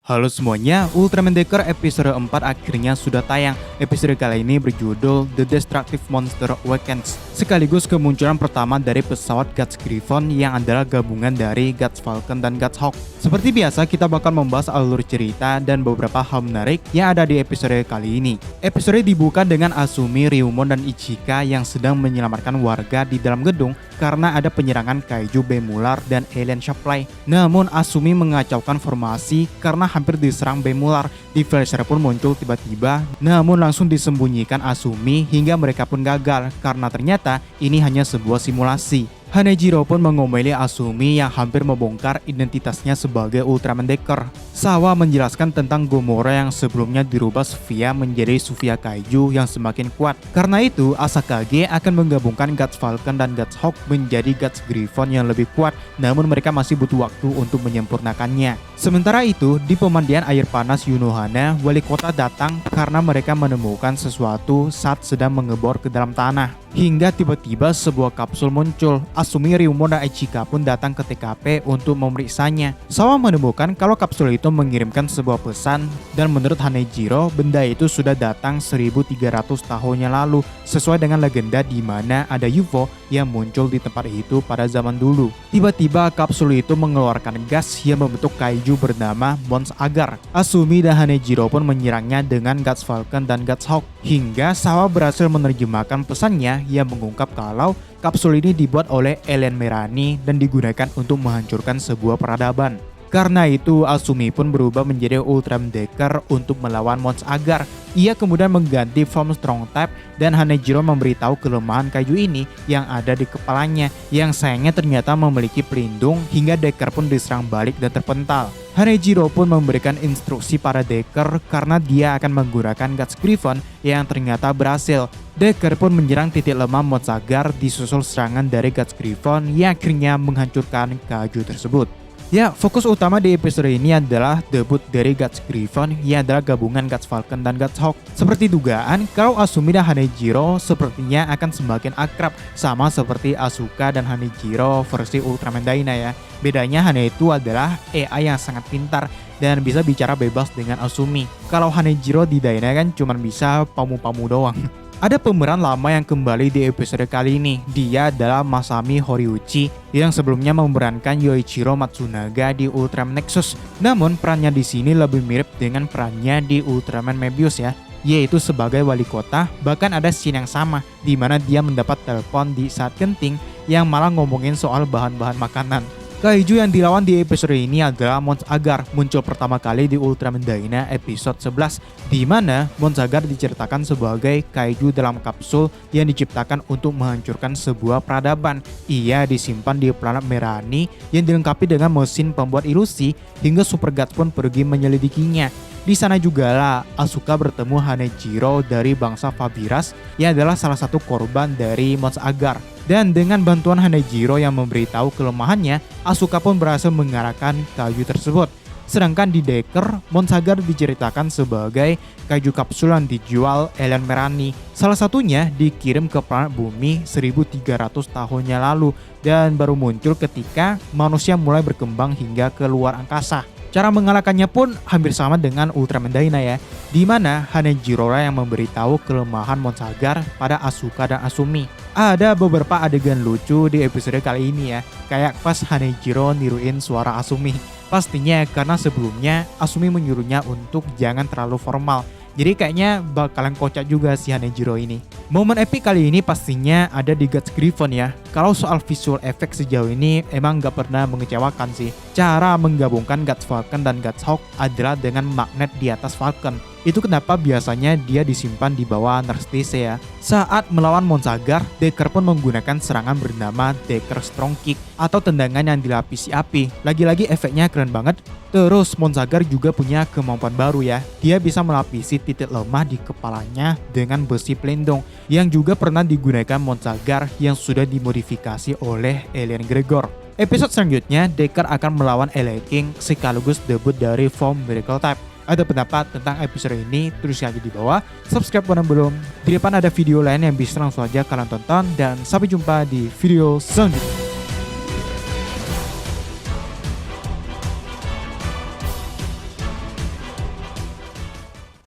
Halo semuanya, Ultraman Decker episode 4 akhirnya sudah tayang. Episode kali ini berjudul The Destructive Monster Awakens, sekaligus kemunculan pertama dari pesawat Guts Griffon yang adalah gabungan dari Guts Falcon dan Guts Hawk. Seperti biasa, kita bakal membahas alur cerita dan beberapa hal menarik yang ada di episode kali ini. Episode dibuka dengan Asumi, Ryumon, dan Ichika yang sedang menyelamatkan warga di dalam gedung karena ada penyerangan kaiju Bemular dan alien supply. Namun Asumi mengacaukan formasi karena hampir diserang Bemular. Flasher pun muncul tiba-tiba, namun langsung disembunyikan Asumi hingga mereka pun gagal karena ternyata ini hanya sebuah simulasi. Hanejiro pun mengomeli Asumi yang hampir membongkar identitasnya sebagai Ultraman Decker. Sawa menjelaskan tentang Gomora yang sebelumnya dirubah Sofia menjadi Sofia Kaiju yang semakin kuat. Karena itu, Asakage akan menggabungkan Guts Falcon dan Guts Hawk menjadi Guts Griffon yang lebih kuat, namun mereka masih butuh waktu untuk menyempurnakannya. Sementara itu, di pemandian air panas Yunohana, wali kota datang karena mereka menemukan sesuatu saat sedang mengebor ke dalam tanah. Hingga tiba-tiba sebuah kapsul muncul. Asumi, Ryumon, dan Ichika pun datang ke TKP untuk memeriksanya. Sawa menemukan kalau kapsul itu mengirimkan sebuah pesan, dan menurut Hanejiro, benda itu sudah datang 1300 tahun yang lalu, sesuai dengan legenda di mana ada UFO yang muncul di tempat itu pada zaman dulu. Tiba-tiba kapsul itu mengeluarkan gas yang membentuk kaiju bernama Mons Agar. Asumi dan Hanejiro pun menyerangnya dengan Guts Falcon dan Guts Hawk, hingga Sawa berhasil menerjemahkan pesannya yang mengungkap kalau kapsul ini dibuat oleh alien Merani dan digunakan untuk menghancurkan sebuah peradaban. Karena itu, Asumi pun berubah menjadi Ultraman Decker untuk melawan Mons Agar. Ia kemudian mengganti form Strong Type dan Hanejiro memberitahu kelemahan kayu ini yang ada di kepalanya, yang sayangnya ternyata memiliki pelindung hingga Decker pun diserang balik dan terpental. Hanejiro pun memberikan instruksi pada Decker karena dia akan menggunakan Guts Griffon yang ternyata berhasil. Decker pun menyerang titik lemah Mons Agar disusul serangan dari Guts Griffon yang akhirnya menghancurkan kayu tersebut. Ya, fokus utama di episode ini adalah debut dari Guts Griffon yang adalah gabungan Guts Falcon dan Guts Hawk. Seperti dugaan, kalau Asumi dan Hanejiro sepertinya akan semakin akrab, sama seperti Asuka dan Hanejiro versi Ultraman Dyna ya. Bedanya Hane itu adalah AI yang sangat pintar dan bisa bicara bebas dengan Asumi. Kalau Hanejiro di Dyna kan cuma bisa pamu-pamu doang. Ada pemeran lama yang kembali di episode kali ini. Dia adalah Masami Horiuchi yang sebelumnya memerankan Yoichiro Matsunaga di Ultraman Nexus. Namun perannya di sini lebih mirip dengan perannya di Ultraman Mebius ya, yaitu sebagai wali kota. Bahkan ada scene yang sama di mana dia mendapat telepon di saat genting yang malah ngomongin soal bahan-bahan makanan. Kaiju yang dilawan di episode ini adalah Mons Agar, muncul pertama kali di Ultraman Dyna episode 11, di mana Mons Agar diceritakan sebagai kaiju dalam kapsul yang diciptakan untuk menghancurkan sebuah peradaban. Ia disimpan di planet Merani yang dilengkapi dengan mesin pembuat ilusi, hingga Super Guts pun pergi menyelidikinya. Di sana juga lah Asuka bertemu Hanejiro dari bangsa Fabiras yang adalah salah satu korban dari Mons Agar. Dan dengan bantuan Hanejiro yang memberitahu kelemahannya, Asuka pun berhasil mengarahkan kayu tersebut. Sedangkan di Decker, Mons Agar diceritakan sebagai kaiju kapsul yang dijual alien Merani. Salah satunya dikirim ke planet bumi 1300 tahun yang lalu dan baru muncul ketika manusia mulai berkembang hingga ke luar angkasa. Cara mengalahkannya pun hampir sama dengan Ultraman Dyna ya, di mana Hanejiro yang memberitahu kelemahan Mons Agar pada Asuka dan Asumi. Ada beberapa adegan lucu di episode kali ini ya, kayak pas Hanejiro niruin suara Asumi. Pastinya karena sebelumnya Asumi menyuruhnya untuk jangan terlalu formal. Jadi kayaknya bakalan kocak juga si Hanejiro ini. Momen epic kali ini pastinya ada di Guts Griffon ya. Kalau soal visual effect sejauh ini emang gak pernah mengecewakan sih. Cara menggabungkan Guts Falcon dan Guts Hawk adalah dengan magnet di atas Falcon. Itu kenapa biasanya dia disimpan di bawah Nurse ya. Saat melawan Mons Agar, Decker pun menggunakan serangan bernama Decker Strong Kick atau tendangan yang dilapisi api. Lagi-lagi efeknya keren banget. Terus Mons Agar juga punya kemampuan baru ya. Dia bisa melapisi titik lemah di kepalanya dengan besi pelindung yang juga pernah digunakan Mons Agar yang sudah dimodifikasi oleh alien Gregor. Episode selanjutnya, Decker akan melawan Eleking sekaligus debut dari form Miracle Type. Ada pendapat tentang episode ini? Tulis aja di bawah. Subscribe kalau belum. Di depan ada video lain yang bisa langsung aja kalian tonton. Dan sampai jumpa di video selanjutnya.